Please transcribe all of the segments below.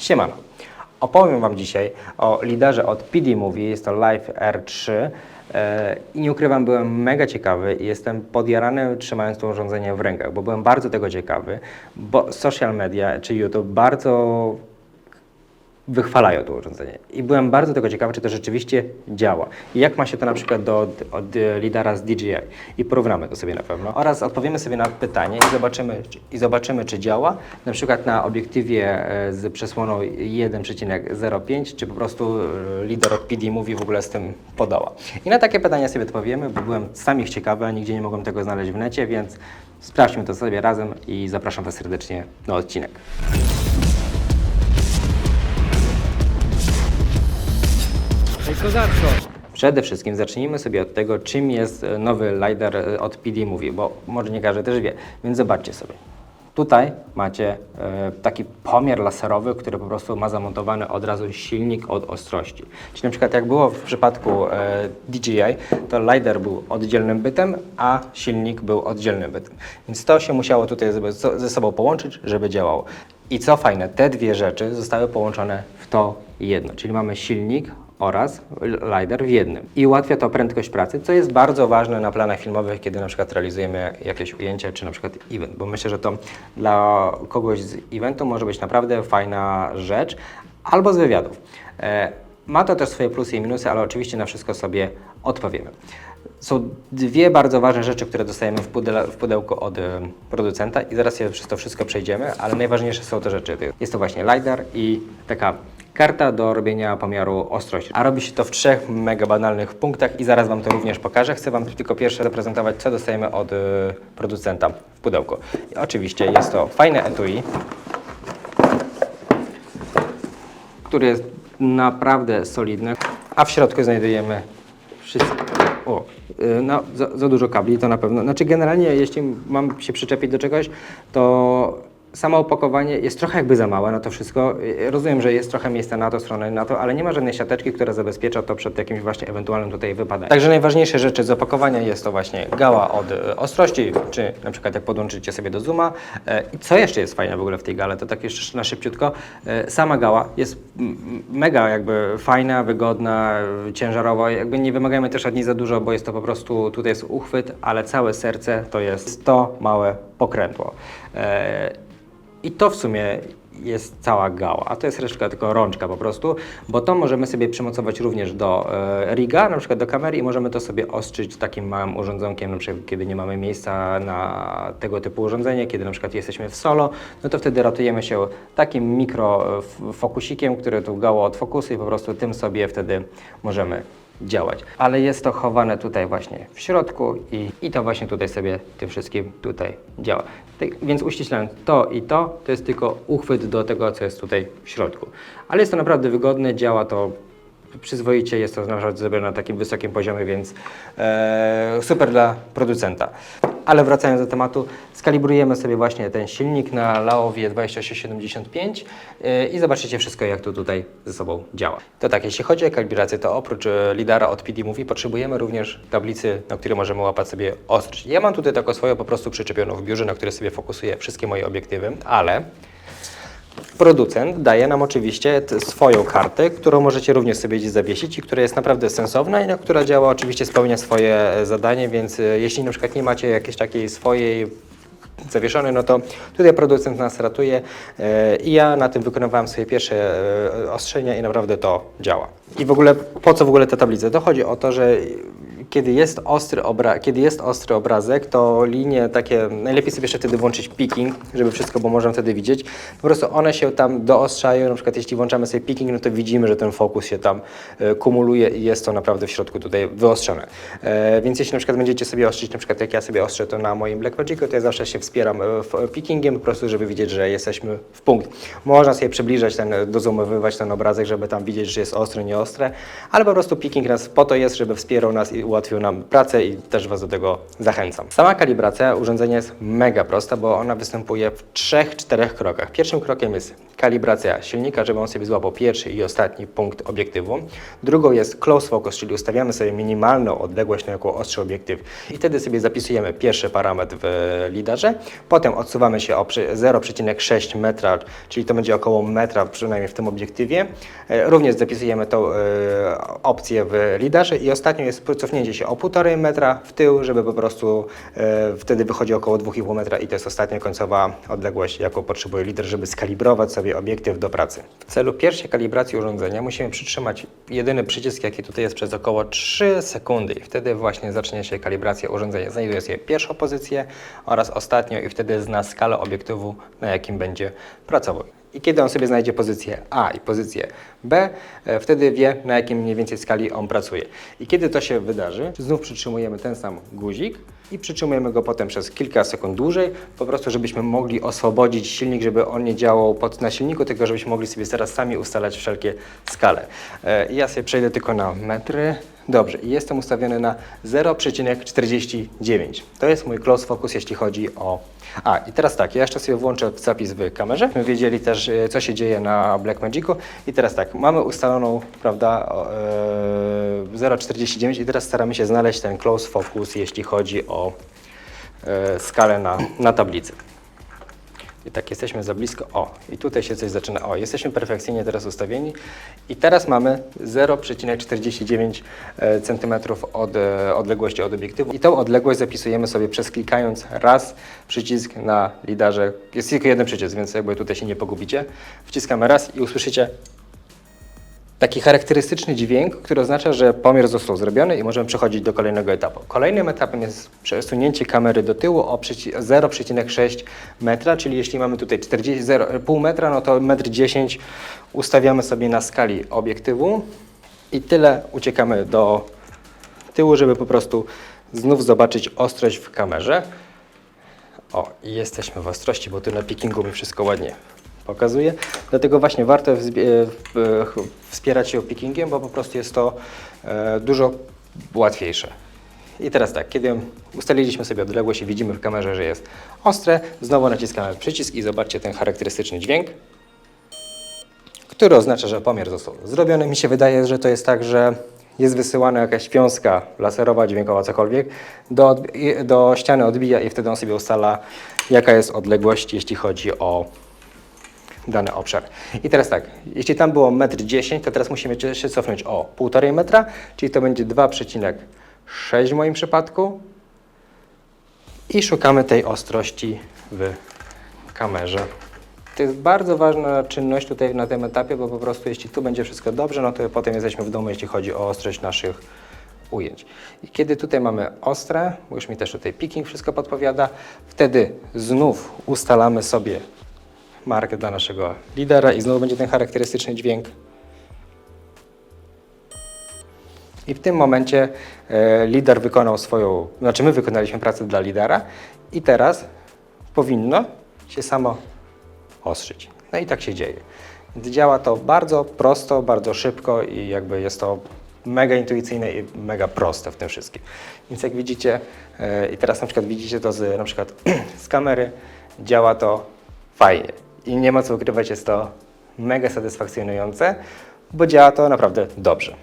Siemano. Opowiem Wam dzisiaj o lidarze od PD Movie, jest to Live R3 i nie ukrywam, byłem mega ciekawy i jestem podjarany trzymając to urządzenie w rękach, bo byłem bardzo tego ciekawy, bo social media czy YouTube bardzo wychwalają to urządzenie i byłem bardzo tego ciekawy, czy to rzeczywiście działa i jak ma się to na przykład od lidara z DJI i porównamy to sobie na pewno oraz odpowiemy sobie na pytanie i zobaczymy czy działa na przykład na obiektywie z przesłoną 1,05 czy po prostu lider od PD Movie w ogóle z tym podoła. I na takie pytania sobie odpowiemy, bo byłem sam ich ciekawy, a nigdzie nie mogłem tego znaleźć w necie, więc sprawdźmy to sobie razem i zapraszam Was serdecznie na odcinek. Przede wszystkim zacznijmy sobie od tego, czym jest nowy LiDAR od PD Movie, bo może nie każdy też wie, więc zobaczcie sobie. Tutaj macie taki pomiar laserowy, który po prostu ma zamontowany od razu silnik od ostrości. Czyli na przykład jak było w przypadku DJI, to LiDAR był oddzielnym bytem, a silnik był oddzielnym bytem. Więc to się musiało tutaj ze sobą połączyć, żeby działało. I co fajne, te dwie rzeczy zostały połączone w to jedno, czyli mamy silnik oraz LiDAR w jednym. I ułatwia to prędkość pracy, co jest bardzo ważne na planach filmowych, kiedy na przykład realizujemy jakieś ujęcia, czy na przykład event, bo myślę, że to dla kogoś z eventu może być naprawdę fajna rzecz, albo z wywiadów. Ma to też swoje plusy i minusy, ale oczywiście na wszystko sobie odpowiemy. Są dwie bardzo ważne rzeczy, które dostajemy w pudełku od producenta i zaraz się przez to wszystko przejdziemy, ale najważniejsze są te rzeczy. Jest to właśnie LiDAR i taka karta do robienia pomiaru ostrości. A robi się to w 3 mega banalnych punktach i zaraz Wam to również pokażę. Chcę Wam tylko pierwsze zaprezentować, co dostajemy od producenta w pudełku. I oczywiście jest to fajne etui, który jest naprawdę solidny, a w środku znajdujemy wszystko. No, za dużo kabli to na pewno. Znaczy generalnie, jeśli mam się przyczepić do czegoś, to samo opakowanie jest trochę jakby za małe na to wszystko. Rozumiem, że jest trochę miejsca na to, stronę na to, ale nie ma żadnej siateczki, która zabezpiecza to przed jakimś właśnie ewentualnym tutaj wypadem. Także najważniejsze rzeczy z opakowania jest to właśnie gała od ostrości, czy na przykład jak podłączycie sobie do zooma. I co jeszcze jest fajne w ogóle w tej gale, to tak jeszcze na szybciutko. Sama gała jest mega jakby fajna, wygodna, ciężarowa. Jakby nie wymagajmy też od niej za dużo, bo jest to po prostu, tutaj jest uchwyt, ale całe serce to jest to małe pokrętło. I to w sumie jest cała gała, a to jest resztka tylko rączka po prostu, bo to możemy sobie przymocować również do riga, na przykład do kamery i możemy to sobie ostrzyć takim małym urządzonkiem, na przykład kiedy nie mamy miejsca na tego typu urządzenie, kiedy na przykład jesteśmy w solo, no to wtedy ratujemy się takim mikrofokusikiem, który tu gało od fokusu i po prostu tym sobie wtedy możemy działać. Ale jest to chowane tutaj właśnie w środku i to właśnie tutaj sobie tym wszystkim tutaj działa. Więc uściślając to i to jest tylko uchwyt do tego, co jest tutaj w środku. Ale jest to naprawdę wygodne, działa to przyzwoicie, jest to naprawdę zrobione na takim wysokim poziomie, więc super dla producenta. Ale wracając do tematu, skalibrujemy sobie właśnie ten silnik na Laowie 2675 i zobaczycie wszystko, jak to tutaj ze sobą działa. To tak, jeśli chodzi o kalibrację, to oprócz lidara od PD Movie potrzebujemy również tablicy, na której możemy łapać sobie ostrość. Ja mam tutaj taką swoją po prostu przyczepioną w biurze, na której sobie fokusuję wszystkie moje obiektywy, ale producent daje nam oczywiście swoją kartę, którą możecie również sobie gdzieś zawiesić i która jest naprawdę sensowna i która działa, oczywiście spełnia swoje zadanie, więc jeśli na przykład nie macie jakiejś takiej swojej zawieszonej, no to tutaj producent nas ratuje i ja na tym wykonywałem swoje pierwsze ostrzenia i naprawdę to działa. I w ogóle, po co w ogóle te tablice? To chodzi o to, że kiedy jest ostry obrazek, to linie takie, najlepiej sobie jeszcze wtedy włączyć picking, żeby wszystko, bo możemy wtedy widzieć. Po prostu one się tam doostrzają, na przykład jeśli włączamy sobie picking, no to widzimy, że ten fokus się tam kumuluje i jest to naprawdę w środku tutaj wyostrzone. Więc jeśli na przykład będziecie sobie ostrzyć, na przykład jak ja sobie ostrzę to na moim Blackmagicu, to ja zawsze się wspieram pickingiem, po prostu, żeby widzieć, że jesteśmy w punkt. Można sobie przybliżać dozoomowywać ten obrazek, żeby tam widzieć, że jest ostre, nieostre, ale po prostu picking nas po to jest, żeby wspierał nas i ułatwiał ułatwił nam pracę i też Was do tego zachęcam. Sama kalibracja urządzenia jest mega prosta, bo ona występuje w 3-4 krokach. Pierwszym krokiem jest kalibracja silnika, żeby on sobie złapał pierwszy i ostatni punkt obiektywu. Drugą jest close focus, czyli ustawiamy sobie minimalną odległość, na jaką ostrzy obiektyw i wtedy sobie zapisujemy pierwszy parametr w lidarze. Potem odsuwamy się o 0,6 metra, czyli to będzie około metra przynajmniej w tym obiektywie. Również zapisujemy tą opcję w lidarze i ostatnio jest cofnięcie się o 1,5 metra w tył, żeby po prostu wtedy wychodzi około 2,5 metra i to jest ostatnia końcowa odległość, jaką potrzebuje lider, żeby skalibrować sobie obiektyw do pracy. W celu pierwszej kalibracji urządzenia musimy przytrzymać jedyny przycisk, jaki tutaj jest, przez około 3 sekundy i wtedy właśnie zacznie się kalibracja urządzenia. Znajduje sobie pierwszą pozycję oraz ostatnią i wtedy zna skalę obiektywu, na jakim będzie pracował. I kiedy on sobie znajdzie pozycję A i pozycję B, wtedy wie, na jakim mniej więcej skali on pracuje. I kiedy to się wydarzy, znów przytrzymujemy ten sam guzik i przytrzymujemy go potem przez kilka sekund dłużej, po prostu żebyśmy mogli oswobodzić silnik, żeby on nie działał na silniku, tylko żebyśmy mogli sobie teraz sami ustalać wszelkie skale. Ja sobie przejdę tylko na metry. Dobrze, i jestem ustawiony na 0,49. To jest mój close focus, jeśli chodzi o... I teraz tak, ja jeszcze sobie włączę zapis w kamerze. My wiedzieli też, co się dzieje na Blackmagicu. I teraz tak, mamy ustaloną, prawda, 0,49 i teraz staramy się znaleźć ten close focus, jeśli chodzi o skalę na tablicy. I tak, jesteśmy za blisko. I tutaj się coś zaczyna. Jesteśmy perfekcyjnie teraz ustawieni. I teraz mamy 0,49 cm od odległości od obiektywu. I tą odległość zapisujemy sobie klikając raz przycisk na lidarze. Jest tylko jeden przycisk, więc jakby tutaj się nie pogubicie. Wciskamy raz i usłyszycie taki charakterystyczny dźwięk, który oznacza, że pomiar został zrobiony i możemy przechodzić do kolejnego etapu. Kolejnym etapem jest przesunięcie kamery do tyłu o 0,6 metra, czyli jeśli mamy tutaj 0,5 metra, no to 1,10 m ustawiamy sobie na skali obiektywu i tyle uciekamy do tyłu, żeby po prostu znów zobaczyć ostrość w kamerze. I jesteśmy w ostrości, bo tu na pickingu mi wszystko ładnie pokazuje. Dlatego właśnie warto wspierać się pickingiem, bo po prostu jest to dużo łatwiejsze. I teraz tak, kiedy ustaliliśmy sobie odległość i widzimy w kamerze, że jest ostre, znowu naciskamy przycisk i zobaczcie ten charakterystyczny dźwięk, który oznacza, że pomiar został zrobiony. Mi się wydaje, że to jest tak, że jest wysyłana jakaś wiązka laserowa, dźwiękowa, cokolwiek, do ściany odbija i wtedy on sobie ustala, jaka jest odległość, jeśli chodzi o dany obszar. I teraz tak, jeśli tam było 1,10 m, to teraz musimy się cofnąć o 1,5 metra, czyli to będzie 2,6 w moim przypadku i szukamy tej ostrości w kamerze. To jest bardzo ważna czynność tutaj na tym etapie, bo po prostu jeśli tu będzie wszystko dobrze, no to potem jesteśmy w domu, jeśli chodzi o ostrość naszych ujęć. I kiedy tutaj mamy ostre, bo już mi też tutaj picking wszystko podpowiada, wtedy znów ustalamy sobie markę dla naszego lidera i znowu będzie ten charakterystyczny dźwięk. I w tym momencie lider wykonał my wykonaliśmy pracę dla lidera i teraz powinno się samo ostrzyć. No i tak się dzieje. Więc działa to bardzo prosto, bardzo szybko i jakby jest to mega intuicyjne i mega proste w tym wszystkim. Więc jak widzicie, i teraz na przykład widzicie to z kamery, działa to fajnie. I nie ma co ukrywać, jest to mega satysfakcjonujące, bo działa to naprawdę dobrze.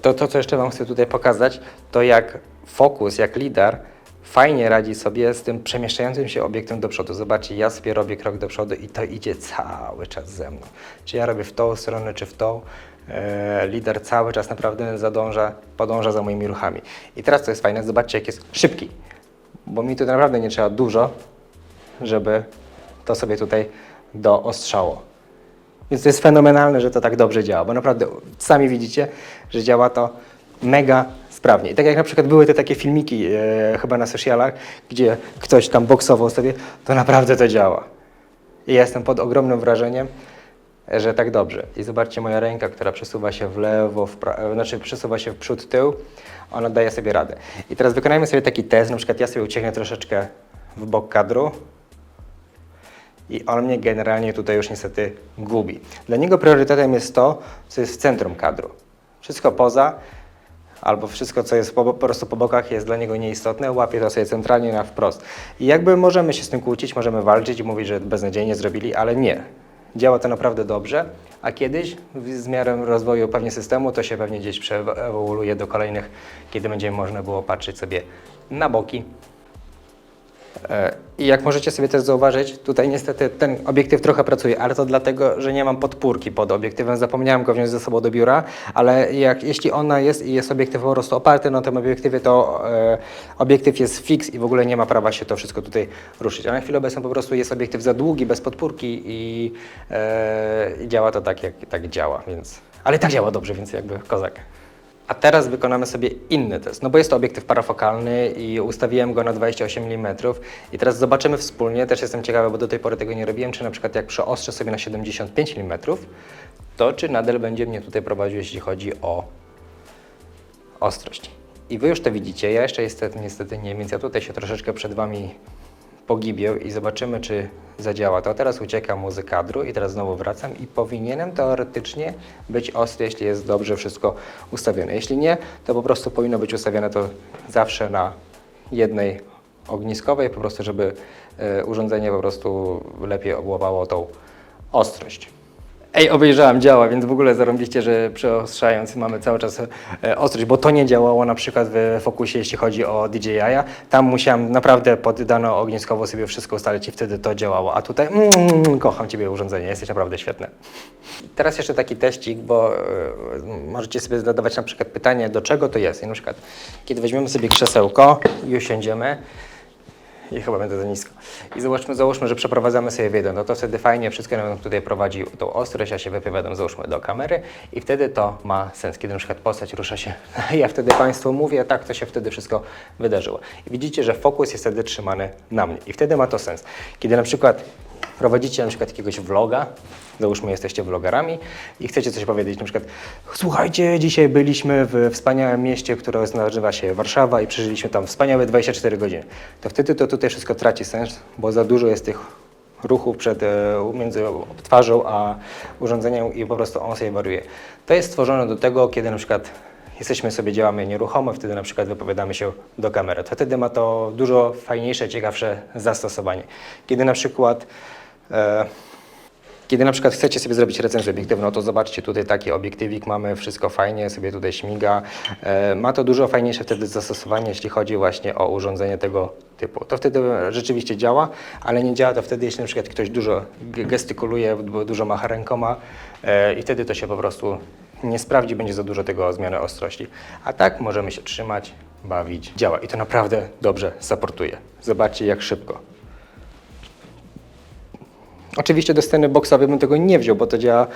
To co jeszcze Wam chcę tutaj pokazać, to jak Focus, jak lidar fajnie radzi sobie z tym przemieszczającym się obiektem do przodu. Zobaczcie, ja sobie robię krok do przodu i to idzie cały czas ze mną. Czy ja robię w tą stronę, czy w tą, lider cały czas naprawdę podąża za moimi ruchami. I teraz co jest fajne, zobaczcie, jak jest szybki, bo mi tu naprawdę nie trzeba dużo, żeby to sobie tutaj doostrzało. Więc to jest fenomenalne, że to tak dobrze działa, bo naprawdę sami widzicie, że działa to mega sprawnie. I tak jak na przykład były te takie filmiki chyba na socialach, gdzie ktoś tam boksował sobie, to naprawdę to działa. I ja jestem pod ogromnym wrażeniem, że tak dobrze. I zobaczcie, moja ręka, która przesuwa się w lewo, przesuwa się w przód, tył, ona daje sobie radę. I teraz wykonajmy sobie taki test, na przykład ja sobie ucieknę troszeczkę w bok kadru i on mnie generalnie tutaj już niestety gubi. Dla niego priorytetem jest to, co jest w centrum kadru. Wszystko poza, albo wszystko, co jest po prostu po bokach, jest dla niego nieistotne, łapie to sobie centralnie na wprost. I jakby możemy się z tym kłócić, możemy walczyć i mówić, że beznadziejnie zrobili, ale nie. Działa to naprawdę dobrze, a kiedyś z miarą rozwoju pewnie systemu to się pewnie gdzieś przeewoluuje do kolejnych, kiedy będzie można było patrzeć sobie na boki. I jak możecie sobie też zauważyć, tutaj niestety ten obiektyw trochę pracuje, ale to dlatego, że nie mam podpórki pod obiektywem, zapomniałem go wziąć ze sobą do biura, ale jeśli ona jest i jest obiektyw po prostu oparty na tym obiektywie, to obiektyw jest fix i w ogóle nie ma prawa się to wszystko tutaj ruszyć. A na chwilę obecną po prostu jest obiektyw za długi, bez podpórki i działa to tak, jak tak działa, więc... Ale i tak działa dobrze, więc jakby kozak. A teraz wykonamy sobie inny test, no bo jest to obiektyw parafokalny i ustawiłem go na 28 mm i teraz zobaczymy wspólnie, też jestem ciekawy, bo do tej pory tego nie robiłem, czy na przykład jak przeostrzę sobie na 75 mm, to czy nadal będzie mnie tutaj prowadził, jeśli chodzi o ostrość. I wy już to widzicie, ja jeszcze niestety nie, więc ja tutaj się troszeczkę przed wami pogibię i zobaczymy, czy zadziała to. Teraz ucieka mu z kadru i teraz znowu wracam i powinienem teoretycznie być ostry, jeśli jest dobrze wszystko ustawione. Jeśli nie, to po prostu powinno być ustawione to zawsze na jednej ogniskowej, po prostu żeby urządzenie po prostu lepiej obłapało tą ostrość. Ej, obejrzałem, działa, więc w ogóle zarąbiście, że przeostrzając mamy cały czas ostrość, bo to nie działało na przykład w Focusie, jeśli chodzi o DJI-a. Tam musiałem naprawdę pod daną ogniskową sobie wszystko ustalić i wtedy to działało. A tutaj kocham Ciebie urządzenie, jesteś naprawdę świetne. Teraz jeszcze taki teścik, bo możecie sobie zadawać na przykład pytanie, do czego to jest. I na przykład, kiedy weźmiemy sobie krzesełko i usiądziemy, i chyba będę za nisko. I załóżmy, że przeprowadzamy sobie w jeden, no to wtedy fajnie wszystko nam tutaj prowadzi tą ostrość, ja się wypowiadam, załóżmy do kamery i wtedy to ma sens, kiedy na przykład postać rusza się. Ja wtedy Państwu mówię, tak, to się wtedy wszystko wydarzyło. I widzicie, że fokus jest wtedy trzymany na mnie i wtedy ma to sens. Kiedy na przykład prowadzicie na przykład jakiegoś vloga, załóżmy jesteście vlogerami i chcecie coś powiedzieć, na przykład słuchajcie, dzisiaj byliśmy w wspaniałym mieście, które nazywa się Warszawa i przeżyliśmy tam wspaniałe 24 godziny. To wtedy to tutaj wszystko traci sens, bo za dużo jest tych ruchów między twarzą a urządzeniem i po prostu on sobie wariuje. To jest stworzone do tego, kiedy na przykład działamy nieruchomo, wtedy na przykład wypowiadamy się do kamery. To wtedy ma to dużo fajniejsze, ciekawsze zastosowanie. Kiedy na przykład chcecie sobie zrobić recenzję obiektywną, no to zobaczcie, tutaj taki obiektywik mamy, wszystko fajnie, sobie tutaj śmiga. Ma to dużo fajniejsze wtedy zastosowanie, jeśli chodzi właśnie o urządzenie tego typu. To wtedy rzeczywiście działa, ale nie działa to wtedy, jeśli na przykład ktoś dużo gestykuluje, dużo macha rękoma i wtedy to się po prostu nie sprawdzi, będzie za dużo tego zmiany ostrości. A tak możemy się trzymać, bawić, działa i to naprawdę dobrze supportuje. Zobaczcie, jak szybko. Oczywiście do sceny boksowej bym tego nie wziął, bo to działa,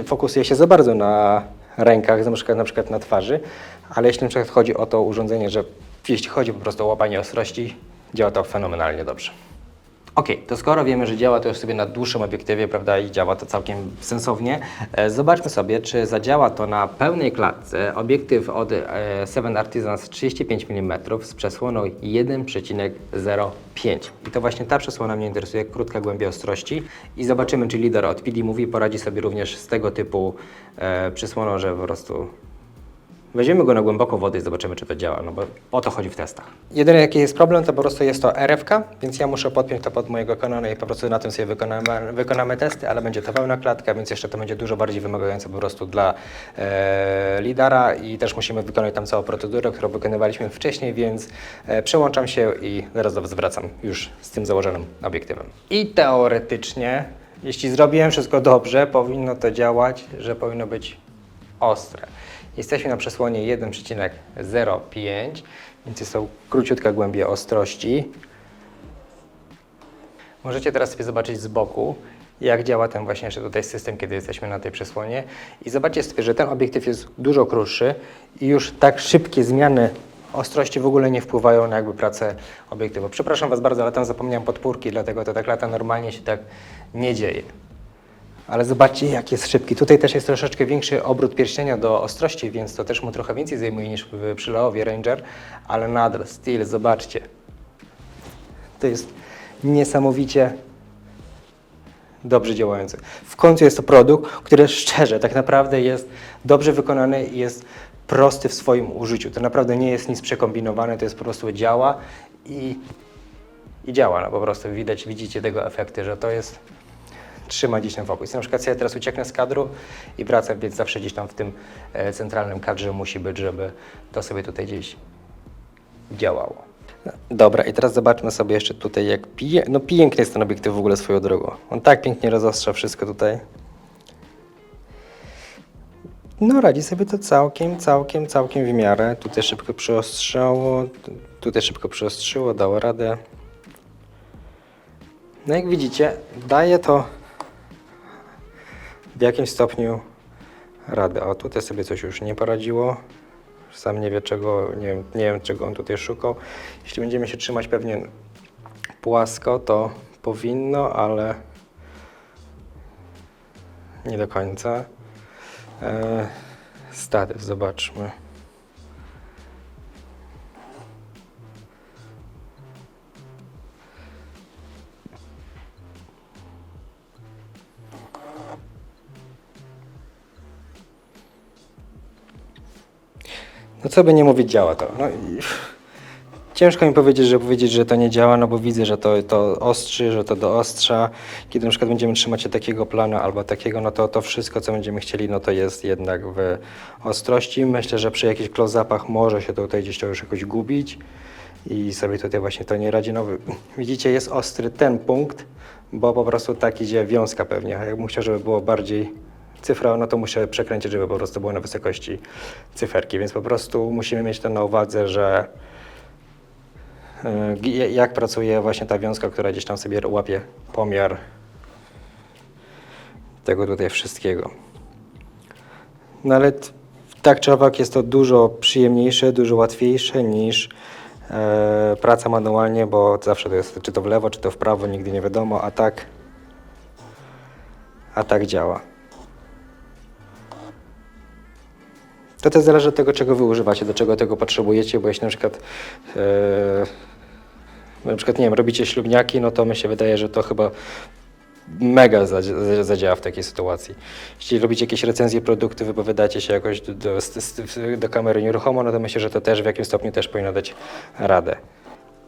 fokusuje się za bardzo na rękach, na przykład na twarzy, ale jeśli na przykład chodzi o to urządzenie, że jeśli chodzi po prostu o łapanie ostrości, działa to fenomenalnie dobrze. Ok, to skoro wiemy, że działa to już sobie na dłuższym obiektywie, prawda, i działa to całkiem sensownie, zobaczmy sobie, czy zadziała to na pełnej klatce. Obiektyw od Seven Artisans 35 mm z przesłoną 1,05. I to właśnie ta przesłona mnie interesuje, krótka głębia ostrości. I zobaczymy, czy lider od PD Movie poradzi sobie również z tego typu przesłoną, że po prostu weźmiemy go na głęboką wodę i zobaczymy, czy to działa, no bo o to chodzi w testach. Jedyny jaki jest problem, to po prostu jest to RF-ka, więc ja muszę podpiąć to pod mojego Canona i po prostu na tym sobie wykonamy testy, ale będzie to pełna klatka, więc jeszcze to będzie dużo bardziej wymagające po prostu dla lidara i też musimy wykonać tam całą procedurę, którą wykonywaliśmy wcześniej, więc przełączam się i zaraz do Was wracam już z tym założonym obiektywem. I teoretycznie, jeśli zrobiłem wszystko dobrze, powinno to działać, że powinno być ostre. Jesteśmy na przesłonie 1,05, więc jest to króciutka głębia ostrości. Możecie teraz sobie zobaczyć z boku, jak działa ten właśnie jeszcze tutaj system, kiedy jesteśmy na tej przesłonie. I zobaczcie sobie, że ten obiektyw jest dużo krótszy i już tak szybkie zmiany ostrości w ogóle nie wpływają na jakby pracę obiektywu. Przepraszam Was bardzo, ale tam zapomniałem podpórki, dlatego to tak lata normalnie się tak nie dzieje. Ale zobaczcie, jak jest szybki. Tutaj też jest troszeczkę większy obrót pierścienia do ostrości, więc to też mu trochę więcej zajmuje niż przy Leowie Ranger, ale nadal, still, zobaczcie. To jest niesamowicie dobrze działający. W końcu jest to produkt, który szczerze tak naprawdę jest dobrze wykonany i jest prosty w swoim użyciu. To naprawdę nie jest nic przekombinowane, to jest po prostu działa i działa. No po prostu widzicie tego efekty, że to jest trzyma gdzieś ten fokus. Na przykład ja teraz ucieknę z kadru i wracam, więc zawsze gdzieś tam w tym centralnym kadrze musi być, żeby to sobie tutaj gdzieś działało. Dobra, i teraz zobaczmy sobie jeszcze tutaj, jak pije. No piękny jest ten obiektyw w ogóle swoją drogą. On tak pięknie rozostrza wszystko tutaj. No radzi sobie to całkiem w miarę. Tutaj szybko przyostrzało, tutaj szybko przyostrzyło, dało radę. No jak widzicie, daje to w jakimś stopniu radę. O, tutaj sobie coś już nie poradziło. Sam nie wie czego, nie wiem czego on tutaj szukał. Jeśli będziemy się trzymać pewnie płasko, to powinno, ale nie do końca. Statyw, zobaczmy. No co by nie mówić, działa to. No, ciężko mi powiedzieć, że to nie działa, no bo widzę, że to ostrzy, że to doostrza. Kiedy na przykład będziemy trzymać się takiego planu albo takiego, no to wszystko, co będziemy chcieli, no to jest jednak w ostrości. Myślę, że przy jakichś close-upach może się tutaj gdzieś to już jakoś gubić i sobie tutaj właśnie to nie radzi. No, widzicie, jest ostry ten punkt, bo po prostu tak idzie wiązka pewnie. A jakbym chciał, żeby było bardziej cyfra, no to muszę przekręcić, żeby po prostu było na wysokości cyferki, więc po prostu musimy mieć to na uwadze, że jak pracuje właśnie ta wiązka, która gdzieś tam sobie łapie pomiar tego tutaj wszystkiego. No ale tak czy owak jest to dużo przyjemniejsze, dużo łatwiejsze niż praca manualnie, bo zawsze to jest czy to w lewo, czy to w prawo, nigdy nie wiadomo, a tak działa. To też zależy od tego, czego wy używacie, do czego tego potrzebujecie, bo jeśli na przykład nie wiem, robicie ślubniaki, no to mi się wydaje, że to chyba mega zadziała w takiej sytuacji. Jeśli robicie jakieś recenzje produktów, wypowiadacie się jakoś do kamery nieruchomo, no to myślę, że to też w jakimś stopniu też powinno dać radę.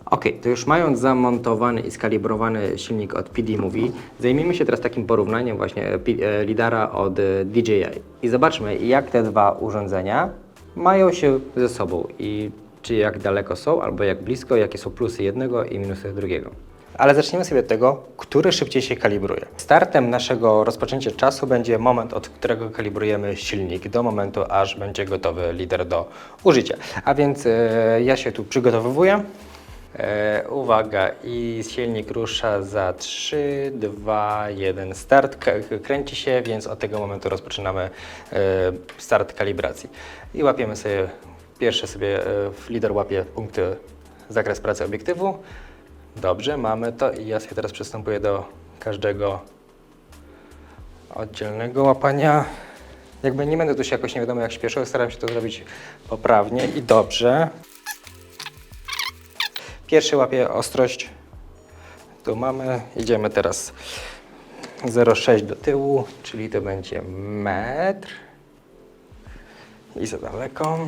Ok, to już mając zamontowany i skalibrowany silnik od PD Movie, zajmijmy się teraz takim porównaniem właśnie lidara od DJI. I zobaczmy, jak te dwa urządzenia mają się ze sobą i czy jak daleko są, albo jak blisko, jakie są plusy jednego i minusy drugiego. Ale zacznijmy sobie od tego, który szybciej się kalibruje. Startem naszego rozpoczęcia czasu będzie moment, od którego kalibrujemy silnik, do momentu, aż będzie gotowy lider do użycia. A więc ja się tu przygotowuję. Uwaga, i silnik rusza za 3, 2, 1, start, kręci się, więc od tego momentu rozpoczynamy start kalibracji. I łapiemy sobie, pierwsze sobie lider łapie punkty, zakres pracy obiektywu. Dobrze, mamy to i ja sobie teraz przystępuję do każdego oddzielnego łapania. Jakby nie będę tu się jakoś nie wiadomo jak śpieszył, staram się to zrobić poprawnie i dobrze. Pierwszy łapie ostrość, tu mamy, idziemy teraz 0,6 do tyłu, czyli to będzie metr i za daleko.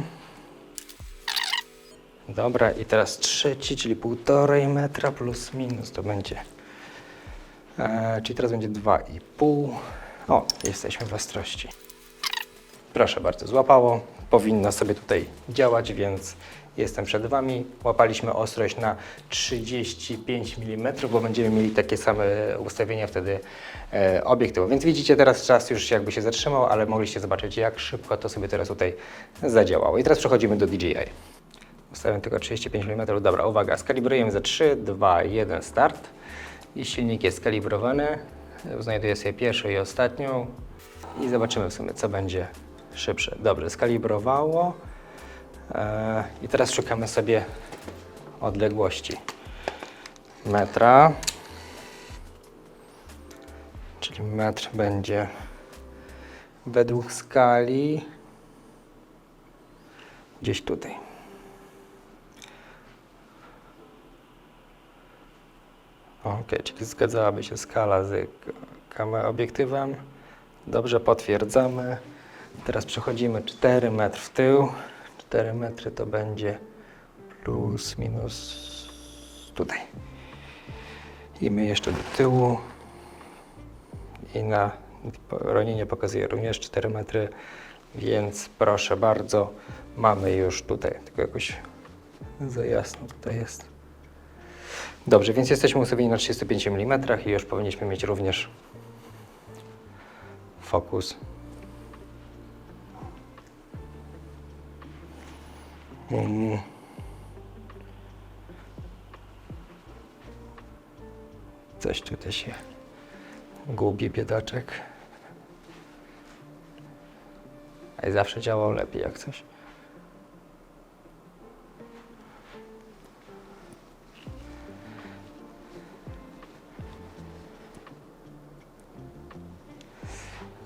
Dobra, i teraz trzeci, czyli 1,5 metra plus minus to będzie, czyli teraz będzie 2,5. O, jesteśmy w ostrości. Proszę bardzo, złapało, powinno sobie tutaj działać, więc jestem przed Wami. Łapaliśmy ostrość na 35 mm, bo będziemy mieli takie same ustawienia wtedy obiektywu. Więc widzicie, teraz czas już jakby się zatrzymał, ale mogliście zobaczyć, jak szybko to sobie teraz tutaj zadziałało. I teraz przechodzimy do DJI. Ustawiam tylko 35 mm. Dobra, uwaga, skalibrujemy za 3, 2, 1, start. I silnik jest skalibrowany. Znajduję sobie pierwszą i ostatnią. I zobaczymy w sumie, co będzie szybsze. Dobrze, skalibrowało. I teraz szukamy sobie odległości metra. Czyli metr będzie według skali gdzieś tutaj. Ok, czyli zgadzałaby się skala z obiektywem. Dobrze, potwierdzamy. Teraz przechodzimy 4 metry w tył. 4 metry to będzie plus, minus tutaj. I my jeszcze do tyłu. I na ronienie pokazuje również 4 metry, więc proszę bardzo, mamy już tutaj, tylko jakoś za jasno tutaj jest. Dobrze, więc jesteśmy ustawieni na 35 mm i już powinniśmy mieć również fokus. Coś tutaj się gubi, biedaczek. A i zawsze działał lepiej jak coś.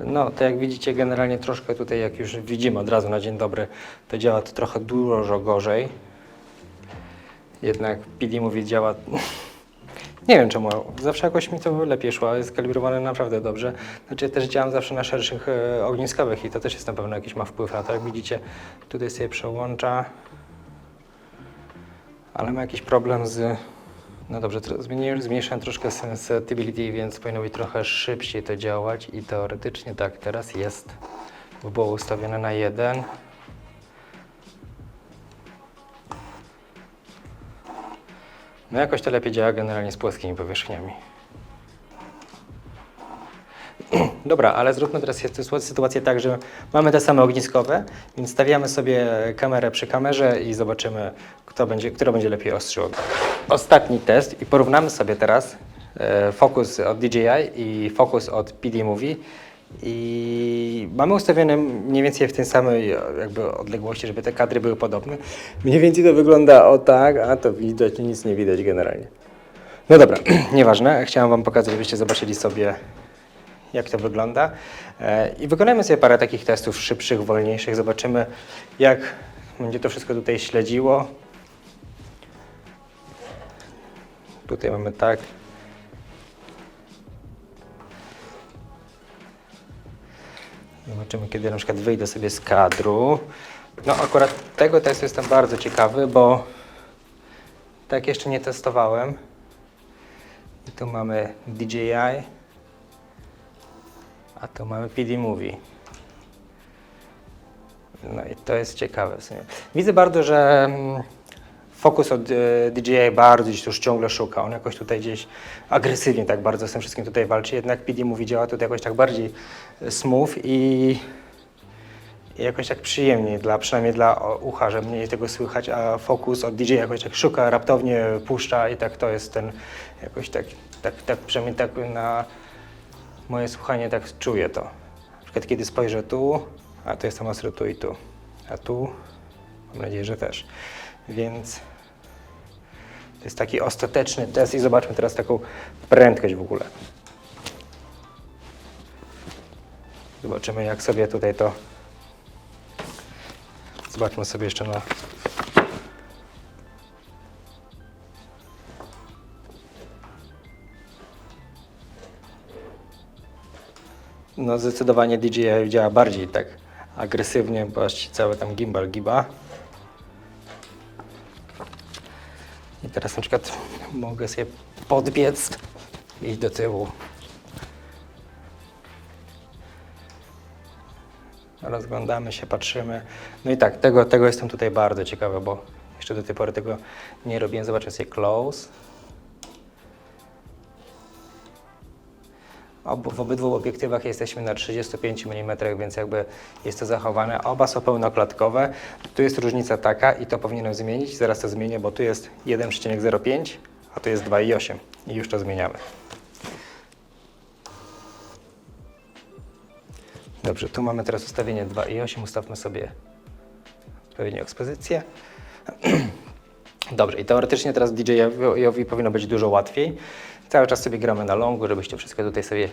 No, to jak widzicie, generalnie troszkę tutaj, jak już widzimy od razu na dzień dobry, to działa to trochę dużo gorzej. Jednak PD mówi, działa... Nie wiem czemu, zawsze jakoś mi to lepiej szło, jest kalibrowane naprawdę dobrze. Znaczy też działam zawsze na szerszych ogniskowych i to też jest na pewno jakiś ma wpływ na to. Jak widzicie, tutaj sobie przełącza, ale ma jakiś problem z... No dobrze, zmniejszyłem troszkę sensitivity, więc powinno być trochę szybciej to działać i teoretycznie tak, teraz jest, bo było ustawione na 1. No jakoś to lepiej działa generalnie z płaskimi powierzchniami. Dobra, ale zróbmy teraz sytuację tak, że mamy te same ogniskowe, więc stawiamy sobie kamerę przy kamerze i zobaczymy, która będzie lepiej ostrzyło. Ostatni test i porównamy sobie teraz fokus od DJI i fokus od PD Movie. I mamy ustawione mniej więcej w tej samej jakby odległości, żeby te kadry były podobne. Mniej więcej to wygląda o tak, a to widać, nic nie widać generalnie. No dobra, nieważne. Chciałem Wam pokazać, żebyście zobaczyli sobie, jak to wygląda. I wykonajmy sobie parę takich testów szybszych, wolniejszych. Zobaczymy, jak będzie to wszystko tutaj śledziło. Tutaj mamy tak. Zobaczymy, kiedy na przykład wyjdę sobie z kadru. No akurat tego testu jestem bardzo ciekawy, bo tak jeszcze nie testowałem. I tu mamy DJI, a tu mamy PD Movie. No i to jest ciekawe w sumie. Widzę bardzo, że fokus od DJI bardzo gdzieś tu już ciągle szuka. On jakoś tutaj gdzieś agresywnie tak bardzo z tym wszystkim tutaj walczy. Jednak PD Movie działa tutaj jakoś tak bardziej smooth i jakoś tak przyjemniej, przynajmniej dla ucha, że mniej tego słychać, a fokus od DJI jakoś tak szuka, raptownie puszcza i tak to jest ten, jakoś tak przynajmniej tak na moje słuchanie tak czuję to. Na przykład kiedy spojrzę tu, a to jestem ostro tu i tu, a tu mam nadzieję, że też. Więc to jest taki ostateczny test i zobaczmy teraz taką prędkość w ogóle. Zobaczymy, jak sobie tutaj to... Zobaczmy sobie jeszcze na... No zdecydowanie DJI działa bardziej tak agresywnie, bo cały tam gimbal giba. I teraz na przykład mogę sobie podbiec i iść do tyłu. Rozglądamy się, patrzymy. No i tak, tego jestem tutaj bardzo ciekawy, bo jeszcze do tej pory tego nie robiłem. Zobaczę sobie close. W obydwu obiektywach jesteśmy na 35 mm, więc jakby jest to zachowane. Oba są pełnoklatkowe. Tu jest różnica taka i to powinienem zmienić. Zaraz to zmienię, bo tu jest 1,05, a tu jest 2,8 i już to zmieniamy. Dobrze, tu mamy teraz ustawienie 2,8. Ustawmy sobie odpowiednią ekspozycję. Dobrze, i teoretycznie teraz DJI-owi powinno być dużo łatwiej. Cały czas sobie gramy na longu, żebyście wszystko tutaj sobie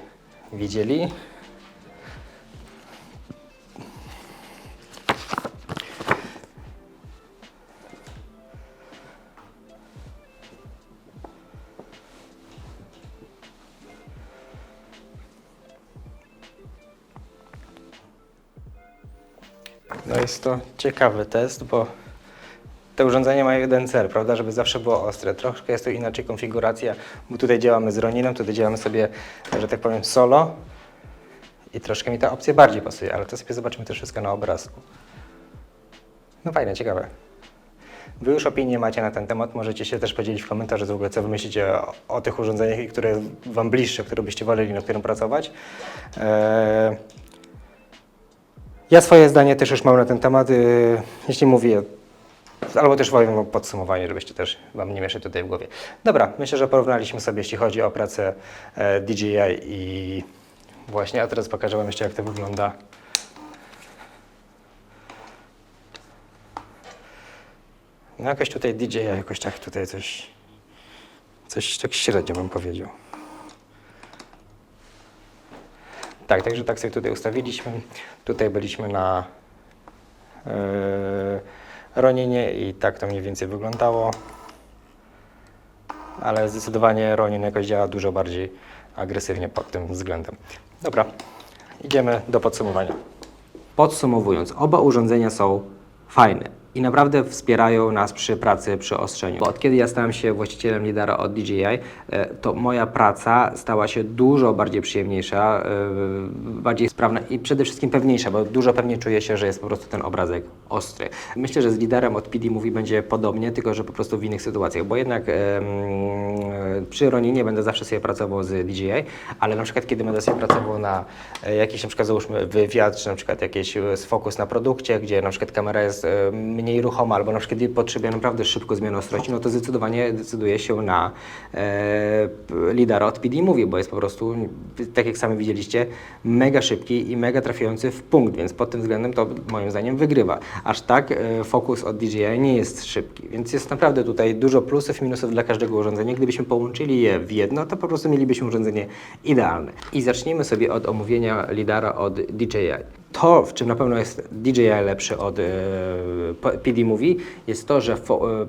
widzieli. No jest to ciekawy test, bo te urządzenia mają jeden cel, prawda, żeby zawsze było ostre. Troszkę jest tu inaczej konfiguracja, bo tutaj działamy z Roninem, tutaj działamy sobie, że tak powiem, solo i troszkę mi ta opcja bardziej pasuje, ale to sobie zobaczymy też wszystko na obrazku. No fajne, ciekawe. Wy już opinię macie na ten temat, możecie się też podzielić w komentarzach w ogóle, co wy myślicie o tych urządzeniach i które wam bliższe, które byście woleli, nad którym pracować. Ja swoje zdanie też już mam na ten temat, jeśli mówię, albo też powiem o podsumowaniu, żebyście też wam nie mieszać tutaj w głowie. Dobra, myślę, że porównaliśmy sobie, jeśli chodzi o pracę DJI i właśnie, a teraz pokażę wam jeszcze, jak to wygląda. No jakoś tutaj DJI, jakoś tak tutaj coś tak średnio bym powiedział. Tak, także tak sobie tutaj ustawiliśmy. Tutaj byliśmy na Roninie i tak to mniej więcej wyglądało. Ale zdecydowanie Ronin jakoś działa dużo bardziej agresywnie pod tym względem. Dobra, idziemy do podsumowania. Podsumowując, oba urządzenia są fajne i naprawdę wspierają nas przy pracy, przy ostrzeniu. Bo od kiedy ja stałem się właścicielem lidara od DJI, to moja praca stała się dużo bardziej przyjemniejsza, bardziej sprawna i przede wszystkim pewniejsza, bo dużo pewniej czuję się, że jest po prostu ten obrazek ostry. Myślę, że z lidarem od PD Movie będzie podobnie, tylko że po prostu w innych sytuacjach, bo jednak przy Roninie będę zawsze sobie pracował z DJI, ale na przykład kiedy będę sobie pracował na jakiś na przykład załóżmy wywiad, czy na przykład jakiś fokus na produkcie, gdzie na przykład kamera jest mniej ruchoma, albo na przykład potrzebuję naprawdę szybko zmiany ostrości, no to zdecydowanie decyduje się na lidara od PD Movie, bo jest po prostu, tak jak sami widzieliście, mega szybki i mega trafiający w punkt, więc pod tym względem to moim zdaniem wygrywa. Aż tak fokus od DJI nie jest szybki, więc jest naprawdę tutaj dużo plusów i minusów dla każdego urządzenia. Gdybyśmy połączyli je w jedno, to po prostu mielibyśmy urządzenie idealne. I zacznijmy sobie od omówienia lidara od DJI. To, w czym na pewno jest DJI lepszy od PD Movie, jest to, że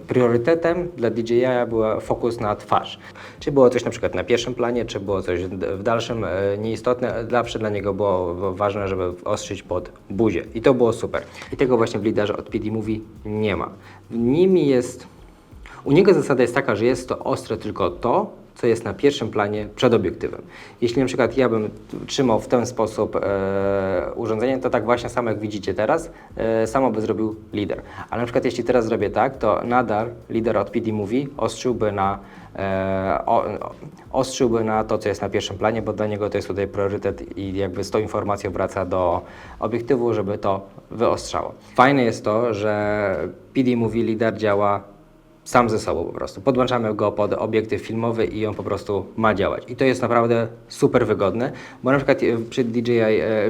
priorytetem dla DJI był fokus na twarz. Czy było coś na przykład na pierwszym planie, czy było coś w dalszym, nieistotne. Zawsze dla niego było ważne, żeby ostrzyć pod buzię. I to było super. I tego właśnie w lidarze od PD Movie nie ma. U niego zasada jest taka, że jest to ostre tylko to, co jest na pierwszym planie przed obiektywem. Jeśli na przykład ja bym trzymał w ten sposób urządzenie, to tak właśnie samo jak widzicie teraz, samo by zrobił lider. Ale na przykład jeśli teraz zrobię tak, to nadal lider od PD Movie ostrzyłby na to, co jest na pierwszym planie, bo dla niego to jest tutaj priorytet i jakby z tą informacją wraca do obiektywu, żeby to wyostrzało. Fajne jest to, że PD Movie lider działa sam ze sobą po prostu. Podłączamy go pod obiektyw filmowy i on po prostu ma działać. I to jest naprawdę super wygodne, bo na przykład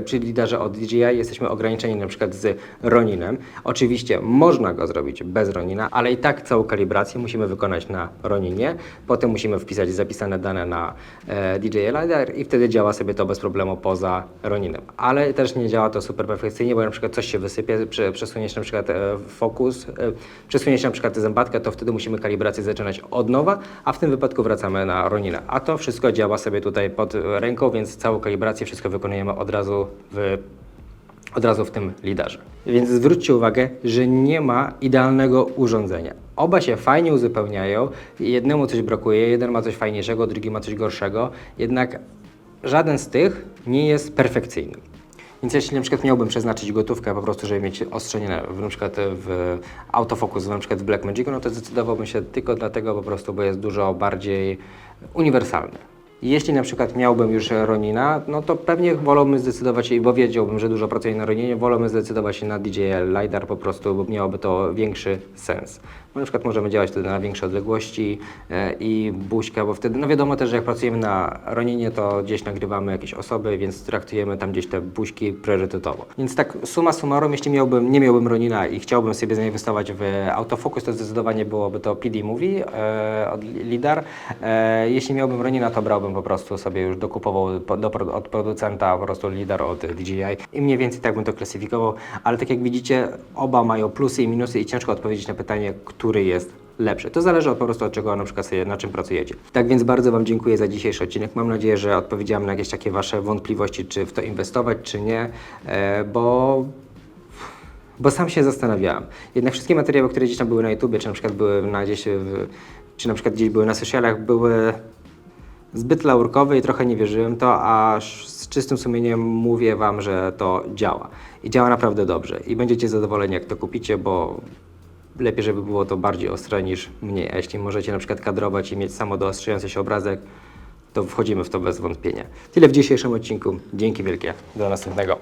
przy lidarze od DJI jesteśmy ograniczeni na przykład z Roninem. Oczywiście można go zrobić bez Ronina, ale i tak całą kalibrację musimy wykonać na Roninie. Potem musimy wpisać zapisane dane na DJI LiDAR i wtedy działa sobie to bez problemu poza Roninem. Ale też nie działa to super perfekcyjnie, bo na przykład coś się wysypie, przesuniesz na przykład fokus, przesuniesz na przykład zębatkę, to wtedy musimy kalibrację zaczynać od nowa, a w tym wypadku wracamy na Ronina. A to wszystko działa sobie tutaj pod ręką, więc całą kalibrację, wszystko wykonujemy od razu w tym lidarze. Więc zwróćcie uwagę, że nie ma idealnego urządzenia. Oba się fajnie uzupełniają, jednemu coś brakuje, jeden ma coś fajniejszego, drugi ma coś gorszego, jednak żaden z tych nie jest perfekcyjny. Więc jeśli na przykład miałbym przeznaczyć gotówkę po prostu, żeby mieć ostrzenie na przykład w autofokus, na przykład w Blackmagicu, no to zdecydowałbym się tylko dlatego po prostu, bo jest dużo bardziej uniwersalny. Jeśli na przykład miałbym już Ronina, no to pewnie wolałbym zdecydować się, bo wiedziałbym, że dużo pracuję na Roninie, wolałbym zdecydować się na DJI LiDAR po prostu, bo miałoby to większy sens. Bo na przykład możemy działać wtedy na większe odległości i buźka, bo wtedy, no wiadomo też, że jak pracujemy na Roninie, to gdzieś nagrywamy jakieś osoby, więc traktujemy tam gdzieś te buźki priorytetowo. Więc tak summa summarum, jeśli nie miałbym Ronina i chciałbym sobie zainwestować w autofokus, to zdecydowanie byłoby to PD Movie od LiDAR. Jeśli miałbym Ronina, to brałbym po prostu sobie już dokupował od producenta po prostu lidar od DJI i mniej więcej tak bym to klasyfikował, ale tak jak widzicie, oba mają plusy i minusy i ciężko odpowiedzieć na pytanie, który jest lepszy. To zależy po prostu od czego na przykład sobie, na czym pracujecie. Tak więc bardzo Wam dziękuję za dzisiejszy odcinek. Mam nadzieję, że odpowiedziałem na jakieś takie Wasze wątpliwości, czy w to inwestować, czy nie, bo Bo sam się zastanawiałem. Jednak wszystkie materiały, które gdzieś tam były na YouTubie, czy na przykład były czy na przykład gdzieś były na socialach, były zbyt laurkowe i trochę nie wierzyłem to, aż z czystym sumieniem mówię wam, że to działa. I działa naprawdę dobrze. I będziecie zadowoleni, jak to kupicie, bo lepiej, żeby było to bardziej ostre niż mniej. A jeśli możecie na przykład kadrować i mieć samodoostrzający się obrazek, to wchodzimy w to bez wątpienia. Tyle w dzisiejszym odcinku. Dzięki wielkie. Do następnego.